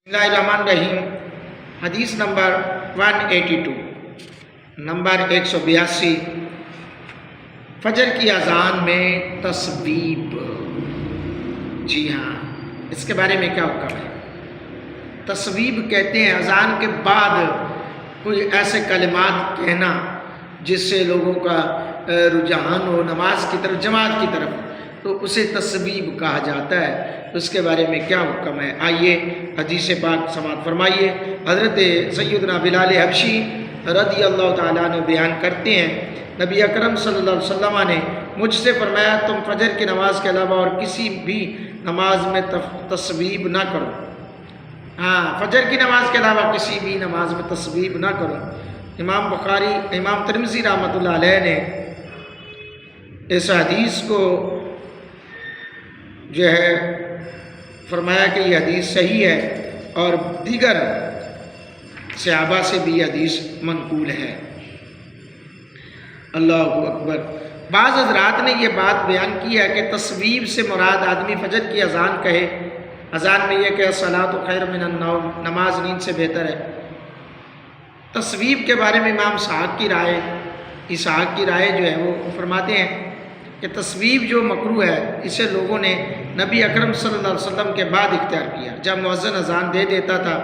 بسم اللہ الرحمن الرحیم۔ حدیث نمبر 182، نمبر 182، فجر کی اذان میں تصویب۔ جی ہاں، اس کے بارے میں کیا حکم ہے؟ تصویب کہتے ہیں اذان کے بعد کوئی ایسے کلمات کہنا جس سے لوگوں کا رجحان ہو نماز کی طرف، جماعت کی طرف، تو اسے تصویب کہا جاتا ہے۔ اس کے بارے میں کیا حکم ہے؟ آئیے حدیث پاک سماعت فرمائیے۔ حضرت سیدنا بلال حبشی رضی اللہ تعالیٰ عنہ بیان کرتے ہیں، نبی اکرم صلی اللہ علیہ وسلم نے مجھ سے فرمایا تم فجر کی نماز کے علاوہ اور کسی بھی نماز میں تصویب نہ کرو۔ ہاں، فجر کی نماز کے علاوہ کسی بھی نماز میں تصویب نہ کرو۔ امام بخاری، امام ترمذی رحمۃ اللہ علیہ نے اس حدیث کو جو ہے فرمایا کہ یہ حدیث صحیح ہے، اور دیگر صحابہ سے بھی یہ حدیث منقول ہے۔ اللہ اکبر۔ بعض حضرات نے یہ بات بیان کی ہے کہ تصویب سے مراد آدمی فجر کی اذان کہے، اذان میں یہ کہ الصلاۃ خیر من النوم، نماز نیند سے بہتر ہے۔ تصویب کے بارے میں امام اسحاق کی رائے جو ہے وہ فرماتے ہیں کہ تصویب جو مکروہ ہے اسے لوگوں نے نبی اکرم صلی اللہ علیہ وسلم کے بعد اختیار کیا۔ جب مؤذن اذان دے دیتا تھا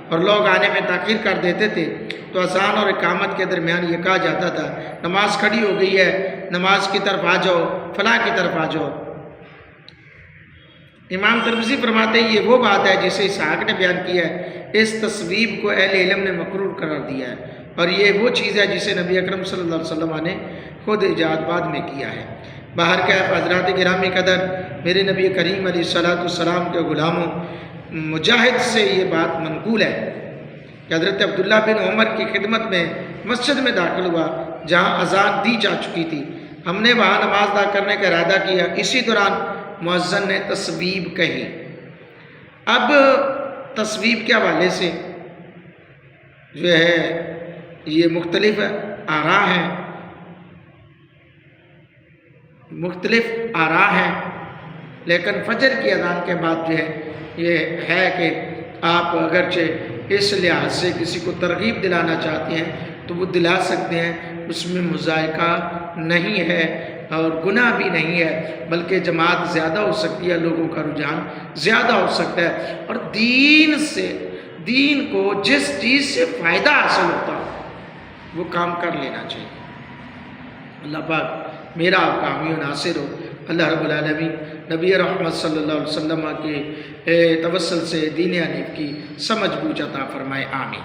اور لوگ آنے میں تاخیر کر دیتے تھے تو اذان اور اقامت کے درمیان یہ کہا جاتا تھا نماز کھڑی ہو گئی ہے، نماز کی طرف آ جاؤ، فلاں کی طرف آ جاؤ۔ امام ترمذی فرماتے ہیں یہ وہ بات ہے جسے اسحاق نے بیان کیا ہے، اس تصویب کو اہل علم نے مکروہ قرار دیا ہے، اور یہ وہ چیز ہے جسے نبی اکرم صلی اللہ علیہ وسلم نے خود ایجاد بعد میں کیا ہے۔ باہر کیف حضرات گرامی قدر، میرے نبی کریم علیہ السلام کے غلاموں مجاہد سے یہ بات منقول ہے کہ حضرت عبداللہ بن عمر کی خدمت میں مسجد میں داخل ہوا جہاں اذان دی جا چکی تھی۔ ہم نے وہاں نماز ادا کرنے کا ارادہ کیا، اسی دوران مؤذن نے تصویب کہی۔ اب تصویب کے حوالے سے جو ہے یہ مختلف آراء ہیں، لیکن فجر کی اذان کے بعد جو ہے یہ ہے کہ آپ اگرچہ اس لحاظ سے کسی کو ترغیب دلانا چاہتے ہیں تو وہ دلا سکتے ہیں، اس میں مذائقہ نہیں ہے اور گناہ بھی نہیں ہے، بلکہ جماعت زیادہ ہو سکتی ہے، لوگوں کا رجحان زیادہ ہو سکتا ہے، اور دین کو جس چیز سے فائدہ حاصل ہوتا ہو وہ کام کر لینا چاہیے۔ اللہ پاک میرا آپ کا حامی و ناصر ہو۔ اللہ رب العالمین نبی رحمت صلی اللہ علیہ وسلم کے توسل سے دین حنیف کی سمجھ بوجھ عطا فرمائے، آمین۔